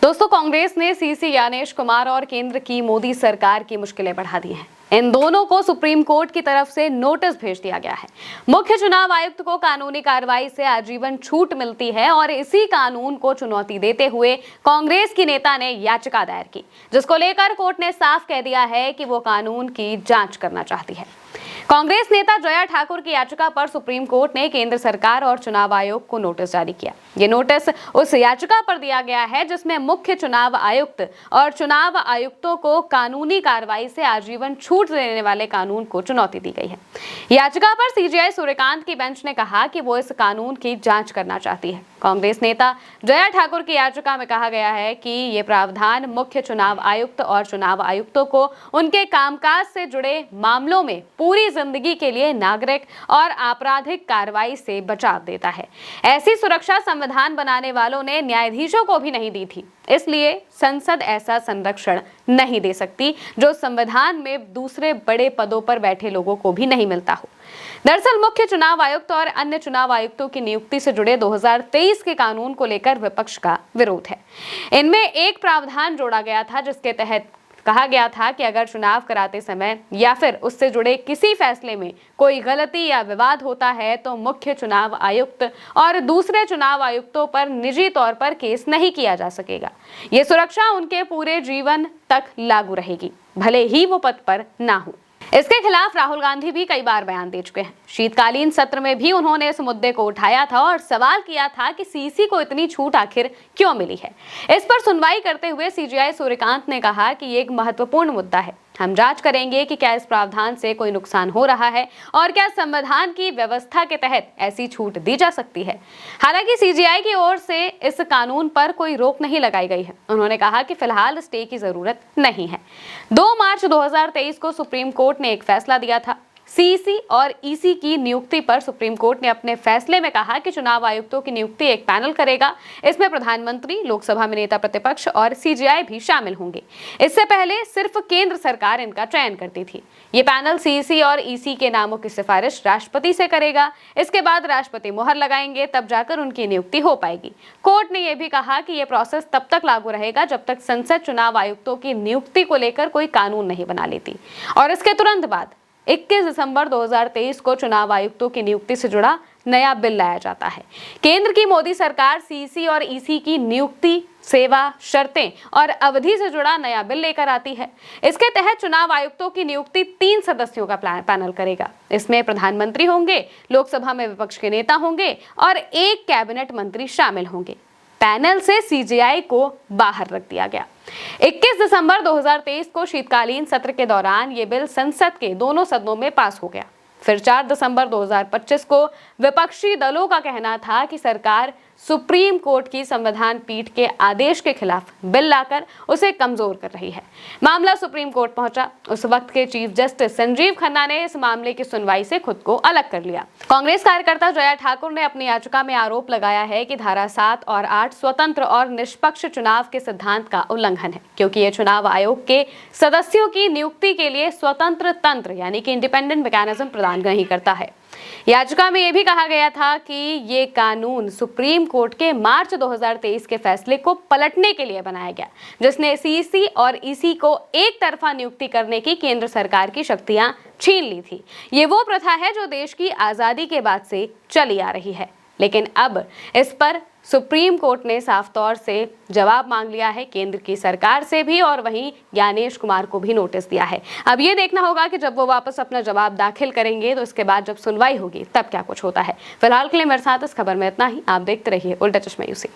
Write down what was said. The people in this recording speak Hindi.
दोस्तों, कांग्रेस ने सीसी ज्ञानेश कुमार और केंद्र की मोदी सरकार की मुश्किलें बढ़ा दी हैं। इन दोनों को सुप्रीम कोर्ट की तरफ से नोटिस भेज दिया गया है। मुख्य चुनाव आयुक्त को कानूनी कार्रवाई से आजीवन छूट मिलती है और इसी कानून को चुनौती देते हुए कांग्रेस की नेता ने याचिका दायर की, जिसको लेकर कोर्ट ने साफ कह दिया है कि वो कानून की जांच करना चाहती है। कांग्रेस नेता जया ठाकुर की याचिका पर सुप्रीम कोर्ट ने केंद्र सरकार और चुनाव आयोग को नोटिस जारी किया। ये नोटिस उस याचिका पर दिया गया है जिसमें मुख्य चुनाव आयुक्त और चुनाव आयुक्तों को कानूनी कार्रवाई से आजीवन छूट देने वाले कानून को चुनौती दी गई है। याचिका पर सीजेआई सूर्यकांत की बेंच ने कहा कि वो इस कानून की जांच करना चाहती है। कांग्रेस नेता जया ठाकुर की याचिका में कहा गया है कि ये प्रावधान मुख्य चुनाव आयुक्त और चुनाव आयुक्तों को उनके कामकाज से जुड़े मामलों में पूरी जिंदगी के लिए नागरिक और आपराधिक कार्रवाई से बचाव देता है। ऐसी सुरक्षा संविधान बनाने वालों ने न्यायाधीशों को भी नहीं दी थी, इसलिए संसद ऐसा संरक्षण नहीं दे सकती जो संविधान में दूसरे बड़े पदों पर बैठे लोगों को भी नहीं मिलता हो। दरअसल मुख्य चुनाव आयुक्त और अन्य चुनाव आयुक्तों की नियुक्ति से जुड़े 2023 के कानून को लेकर विपक्ष का विरोध है। इनमें एक प्रावधान जोड़ा गया था जिसके तहत कहा गया था कि अगर चुनाव कराते समय या फिर उससे जुड़े किसी फैसले में कोई गलती या विवाद होता है तो मुख्य चुनाव आयुक्त और दूसरे चुनाव आयुक्तों पर निजी तौर पर केस नहीं किया जा सकेगा। ये सुरक्षा उनके पूरे जीवन तक लागू रहेगी, भले ही वो पद पर ना हो। इसके खिलाफ राहुल गांधी भी कई बार बयान दे चुके हैं। शीतकालीन सत्र में भी उन्होंने इस मुद्दे को उठाया था और सवाल किया था कि सीसी को इतनी छूट आखिर क्यों मिली है। इस पर सुनवाई करते हुए सीजेआई सूर्यकांत ने कहा कि ये एक महत्वपूर्ण मुद्दा है। हम जांच करेंगे कि क्या इस प्रावधान से कोई नुकसान हो रहा है और क्या संविधान की व्यवस्था के तहत ऐसी छूट दी जा सकती है। हालांकि सीजेआई की ओर से इस कानून पर कोई रोक नहीं लगाई गई है। उन्होंने कहा कि फिलहाल स्टे की जरूरत नहीं है। 2 मार्च 2023 को सुप्रीम कोर्ट ने एक फैसला दिया था। सीसी और ईसी की नियुक्ति पर सुप्रीम कोर्ट ने अपने फैसले में कहा कि चुनाव आयुक्तों की नियुक्ति एक पैनल करेगा। इसमें प्रधानमंत्री, लोकसभा में नेता प्रतिपक्ष और सीजेआई भी शामिल होंगे। इससे पहले सिर्फ केंद्र सरकार इनका चयन करती थी। ये पैनल सीसी और ईसी के नामों की सिफारिश राष्ट्रपति से करेगा। इसके बाद राष्ट्रपति मुहर लगाएंगे, तब जाकर उनकी नियुक्ति हो पाएगी। कोर्ट ने यह भी कहा कि यह प्रोसेस तब तक लागू रहेगा जब तक संसद चुनाव आयुक्तों की नियुक्ति को लेकर कोई कानून नहीं बना लेती। और इसके तुरंत बाद 21 दिसंबर 2023 को चुनाव आयुक्तों की नियुक्ति से जुड़ा नया बिल लाया जाता है। केंद्र की मोदी सरकार सीसी और ईसी की नियुक्ति, सेवा, शर्तें और अवधि से जुड़ा नया बिल लेकर आती है। इसके तहत चुनाव आयुक्तों की नियुक्ति 3 सदस्यों का पैनल करेगा। इसमें प्रधानमंत्री होंगे, लोकसभा में विपक्ष के नेता होंगे और एक कैबिनेट मंत्री शामिल होंगे। पैनल से सीजेआई को बाहर रख दिया गया। 21 दिसंबर 2023 को शीतकालीन सत्र के दौरान ये बिल संसद के दोनों सदनों में पास हो गया। फिर 4 दिसंबर 2025 को विपक्षी दलों का कहना था कि सरकार सुप्रीम कोर्ट की संविधान पीठ के आदेश के खिलाफ बिल लाकर उसे कमजोर कर रही है। मामला सुप्रीम कोर्ट पहुंचा। उस वक्त के चीफ जस्टिस संजीव खन्ना ने इस मामले की सुनवाई से खुद को अलग कर लिया। कांग्रेस कार्यकर्ता जया ठाकुर ने अपनी याचिका में आरोप लगाया है कि धारा 7 और 8 स्वतंत्र और निष्पक्ष चुनाव के सिद्धांत का उल्लंघन है, क्योंकि ये चुनाव आयोग के सदस्यों की नियुक्ति के लिए स्वतंत्र तंत्र यानी कि इंडिपेंडेंट मैकेनिज्म प्रदान नहीं करता है। याचिका में यह भी कहा गया था कि ये कानून सुप्रीम कोर्ट के मार्च 2023 के फैसले को पलटने के लिए बनाया गया, जिसने सीसी और ईसी को एक तरफा नियुक्ति करने की केंद्र सरकार की शक्तियां छीन ली थी। ये वो प्रथा है जो देश की आजादी के बाद से चली आ रही है, लेकिन अब इस पर सुप्रीम कोर्ट ने साफ तौर से जवाब मांग लिया है, केंद्र की सरकार से भी, और वहीं ज्ञानेश कुमार को भी नोटिस दिया है। अब ये देखना होगा कि जब वो वापस अपना जवाब दाखिल करेंगे तो इसके बाद जब सुनवाई होगी तब क्या कुछ होता है। फिलहाल के लिए मेरे साथ इस खबर में इतना ही। आप देखते रहिए उल्टा चश्मा यूसी।